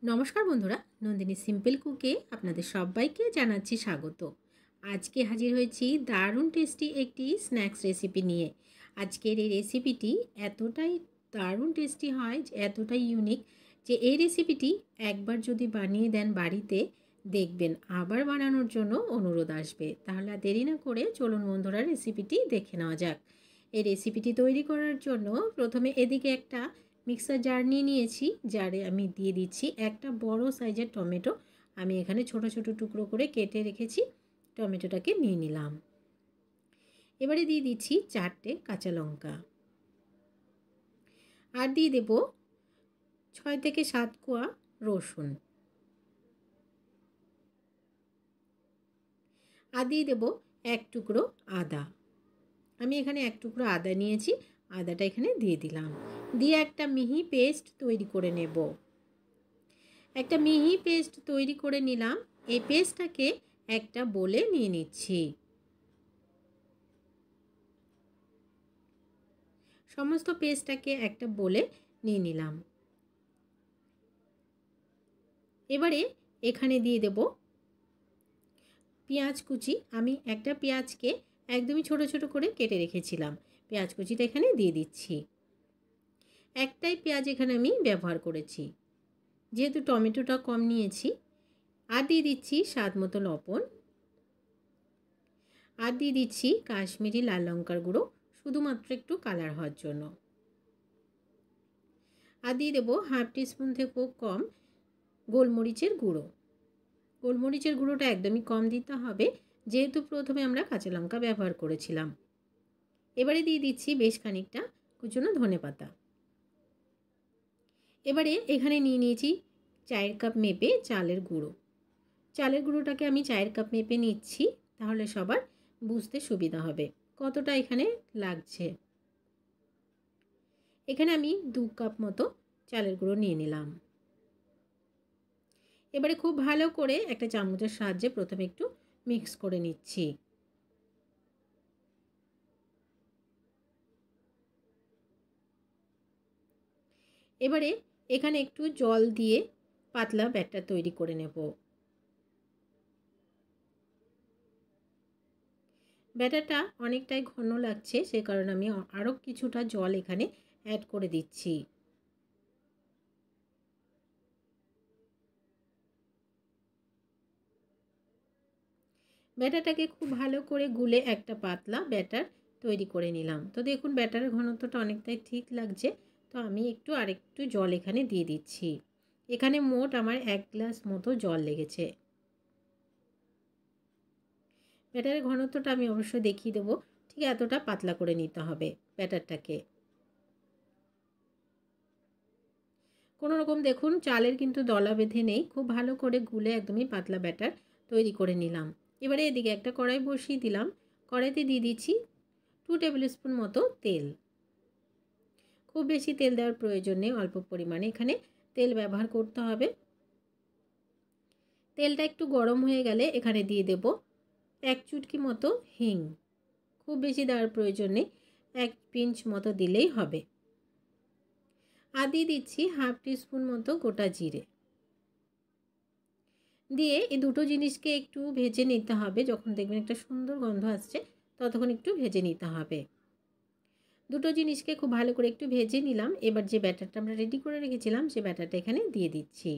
নমস্কার বন্ধুরা, নন্দিনী সিম্পল কুকে আপনাদের সবাইকে জানাচ্ছি স্বাগত। আজকে হাজির হয়েছি দারুণ টেস্টি একটি স্ন্যাক্স রেসিপি নিয়ে। আজকের এই রেসিপিটি এতটাই দারুণ টেস্টি হয়, এতটাই ইউনিক যে এই রেসিপিটি একবার যদি বানিয়ে দেন বাড়িতে, দেখবেন আবার বানানোর জন্য অনুরোধ আসবে। তাহলে আর দেরি না করে চলুন বন্ধুরা রেসিপিটি দেখে নেওয়া যাক। এই রেসিপিটি তৈরি করার জন্য প্রথমে এদিকে একটা মিক্সার জার নিয়ে নিয়েছি। জারে আমি দিয়ে দিচ্ছি একটা বড় সাইজের টমেটো। আমি এখানে ছোট ছোট টুকরো করে কেটে রেখেছি। টমেটোটাকে নিয়ে নিলাম। এবারে দিয়ে দিচ্ছি 4টে কাঁচা লঙ্কা, আর দিয়ে দেব 6 থেকে 7 কোয়া রসুন, আর দিয়ে দেব 1 টুকরো আদা। আমি এখানে 1 টুকরো আদা নিয়েছি, আদাটা এখানে দিয়ে দিলাম। দিয়ে একটা মিহি পেস্ট তৈরি করে নেব। একটা মিহি পেস্ট তৈরি করে নিলাম। এই পেস্টটাকে একটা বোলে নিয়ে নিচ্ছি। সমস্ত পেস্টটাকে একটা বোলে নিয়ে নিলাম। এবারে এখানে দিয়ে দেব পেঁয়াজ কুচি। আমি একটা পেঁয়াজকে একদমই ছোট ছোট করে কেটে রেখেছিলাম। পেঁয়াজ কুচিটা এখানে দিয়ে দিচ্ছি। একটাই পেঁয়াজ এখানে আমি ব্যবহার করেছি, যেহেতু টমেটোটা কম নিয়েছি। আর দিয়ে দিচ্ছি স্বাদ মতো লবণ, আর দিয়ে দিচ্ছি কাশ্মীরি লাল লঙ্কার গুঁড়ো, শুধুমাত্র একটু কালার হওয়ার জন্য। আর দিয়ে দেবো 1/2 টিস্পুন থেকেও কম গোলমরিচের গুঁড়ো। গোলমরিচের গুঁড়োটা একদমই কম দিতে হবে, যেহেতু প্রথমে আমরা কাঁচা লঙ্কা ব্যবহার করেছিলাম। এবারে দিয়ে দিচ্ছি বেশ খানিকটা কুচনো ধনেপাতা। এবারে এখানে নিয়ে নিয়েছি 4 কাপ মেপে চালের গুঁড়ো। চালের গুঁড়োটাকে আমি 4 কাপ মেপে নিচ্ছি, তাহলে সবার বুঝতে সুবিধা হবে কতটা এখানে লাগছে। এখানে আমি 2 কাপ মতো চালের গুঁড়ো নিয়ে নিলাম। এবারে খুব ভালো করে একটা চামচের সাহায্যে প্রথমে একটু মিক্স করে নিচ্ছি। এবারে এখানে একটু জল দিয়ে পাতলা ব্যাটার তৈরি করে নেব। ব্যাটারটা অনেকটাই ঘন লাগছে, সে কারণে আমি আরও কিছুটা জল এখানে অ্যাড করে দিচ্ছি। ব্যাটারটাকে খুব ভালো করে গুলে একটা পাতলা ব্যাটার তৈরি করে নিলাম। তো দেখুন ব্যাটারের ঘনত্বটা অনেকটাই ঠিক লাগছে। তো আমি আরেকটু জল এখানে দিয়ে দিচ্ছি। এখানে মোট আমার 1 গ্লাস মতো জল লেগেছে। ব্যাটারের ঘনত্বটা আমি অবশ্যই দেখিয়ে দেবো। ঠিক এতটা পাতলা করে নিতে হবে ব্যাটারটাকে। কোনো রকম দেখুন চালের কিন্তু দলা বেঁধে নেই, খুব ভালো করে গুলে একদমই পাতলা ব্যাটার তৈরি করে নিলাম। এবারে এদিকে একটা কড়াই বসিয়ে দিলাম। কড়াইতে দিয়ে দিচ্ছি 2 টেবিল স্পুন মতো তেল। খুব বেশি তেল দেওয়ার প্রয়োজন নেই, অল্প পরিমাণে এখানে তেল ব্যবহার করতে হবে। তেলটা একটু গরম হয়ে গেলে এখানে দিয়ে দেব 1 চুটকি মতো হিং। খুব বেশি দেওয়ার প্রয়োজন নেই, 1 পিঞ্চ মতো দিলেই হবে। আর দিয়ে দিচ্ছি 1/2 টিস্পুন মতো গোটা জিরে। দিয়ে এই দুটো জিনিসকে একটু ভেজে নিতে হবে। যখন দেখবেন একটা সুন্দর গন্ধ আসছে, ততক্ষণ একটু ভেজে নিতে হবে। দুটো জিনিসকে খুব ভালো করে একটু ভেজে নিলাম। এবার যে ব্যাটারটা আমরা রেডি করে রেখেছিলাম, সে ব্যাটারটা এখানে দিয়ে দিচ্ছি।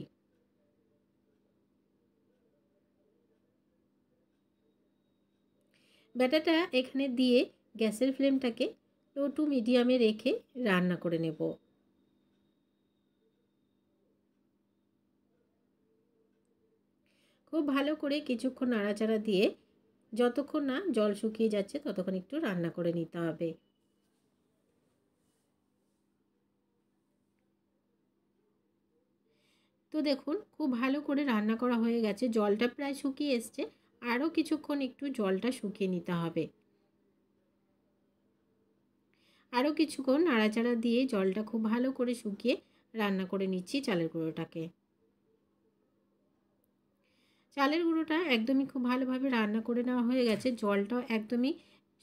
ব্যাটারটা এখানে দিয়ে গ্যাসের ফ্লেমটাকে লো টু মিডিয়ামে রেখে রান্না করে নেব। খুব ভালো করে কিছুক্ষণ নাড়াচাড়া দিয়ে যতক্ষণ না জল শুকিয়ে যাচ্ছে ততক্ষণ একটু রান্না করে নিতে হবে। তো দেখুন খুব ভালো করে রান্না করা হয়ে গেছে, জলটা প্রায় শুকিয়ে এসছে। আরও কিছুক্ষণ একটু জলটা শুকিয়ে নিতে হবে। আরও কিছুক্ষণ নাড়াচাড়া দিয়ে জলটা খুব ভালো করে শুকিয়ে রান্না করে নিচ্ছি চালের গুঁড়োটাকে। চালের গুঁড়োটা একদমই খুব ভালোভাবে রান্না করে নেওয়া হয়ে গেছে, জলটাও একদমই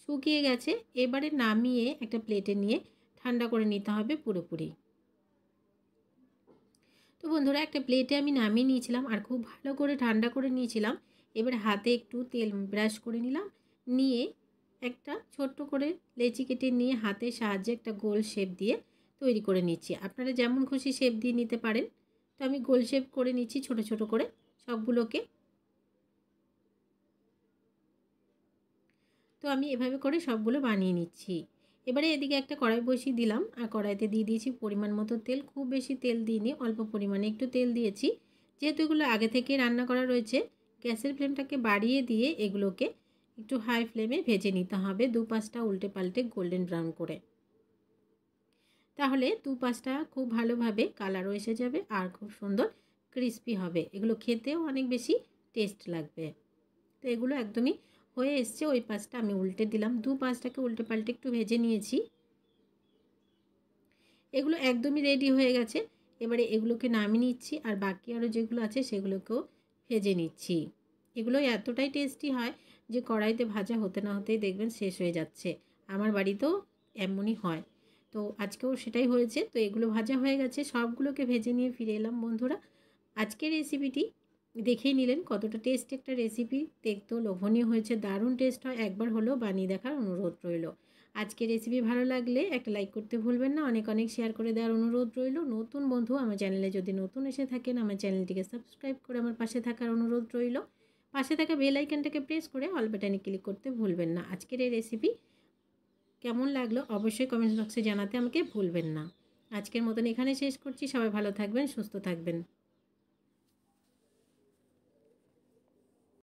শুকিয়ে গেছে। এবারে নামিয়ে একটা প্লেটে নিয়ে ঠান্ডা করে নিতে হবে পুরোপুরি। তো বন্ধুরা একটা প্লেটে আমি নামিয়ে নিয়েছিলাম আর খুব ভালো করে ঠান্ডা করে নিয়েছিলাম। এবার হাতে একটু তেল ব্রাশ করে নিলাম, নিয়ে একটা ছোট্ট করে লেচি কেটে নিয়ে হাতের সাহায্যে একটা গোল শেপ দিয়ে তৈরি করে নিচ্ছি। আপনারা যেমন খুশি শেপ দিয়ে নিতে পারেন। তো আমি গোল শেপ করে নিচ্ছি ছোট ছোট করে সবগুলোকে। তো আমি এভাবে করে সবগুলো বানিয়ে নিচ্ছি। এবারে এদিকে একটা কড়াই বসিয়ে দিলাম আর কড়াইতে দিয়ে দিয়েছি পরিমাণ মতো তেল। খুব বেশি তেল দিইনি, অল্প পরিমাণে একটু তেল দিয়েছি। যেহেতু এগুলো আগে থেকে রান্না করা রয়েছে, গ্যাসের ফ্লেমটাকে বাড়িয়ে দিয়ে এগুলোকে একটু হাই ফ্লেমে ভেজে নিতে হবে, 2-5টা উল্টে পাল্টে গোল্ডেন ব্রাউন করে। তাহলে 2-5টা খুব ভালোভাবে কালারও এসে যাবে আর খুব সুন্দর ক্রিস্পি হবে। এগুলো খেতেও অনেক বেশি টেস্ট লাগবে। তো এগুলো একদমই হয়ে এসছে। ওই পাশটা আমি উল্টে দিলাম, 2-5টাকে উল্টে পাল্টে একটু ভেজে নিয়েছি। এগুলো একদমই রেডি হয়ে গেছে। এবারে এগুলোকে নামিয়ে নিচ্ছি আর বাকি আরও যেগুলো আছে সেগুলোকেও ভেজে নিচ্ছি। এগুলো এতটাই টেস্টি হয় যে কড়াইতে ভাজা হতে না হতেই দেখবেন শেষ হয়ে যাচ্ছে। আমার বাড়িতেও এমনই হয়। তো আজকেও সেটাই হয়েছে। তো এগুলো ভাজা হয়ে গেছে, সবগুলোকে ভেজে নিয়ে ফিরে এলাম বন্ধুরা। আজকের রেসিপিটি দেখেই নিলেন কতটা টেস্ট একটা রেসিপি, দেখতেও লোভনীয় হয়েছে, দারুণ টেস্ট হয়। একবার হলেও বানিয়ে দেখার অনুরোধ রইল। আজকের রেসিপি ভালো লাগলে একটা লাইক করতে ভুলবেন না, অনেক অনেক শেয়ার করে দেওয়ার অনুরোধ রইল। নতুন বন্ধু আমার চ্যানেলে যদি নতুন এসে থাকেন, আমার চ্যানেলটিকে সাবস্ক্রাইব করে আমার পাশে থাকার অনুরোধ রইল। পাশে থাকা বেল আইকনটাকে প্রেস করে অল বাটনে ক্লিক করতে ভুলবেন না। আজকের এই রেসিপি কেমন লাগলো অবশ্যই কমেন্ট বক্সে জানাতে আমাকে ভুলবেন না। আজকের মতন এখানে শেষ করছি। সবাই ভালো থাকবেন, সুস্থ থাকবেন।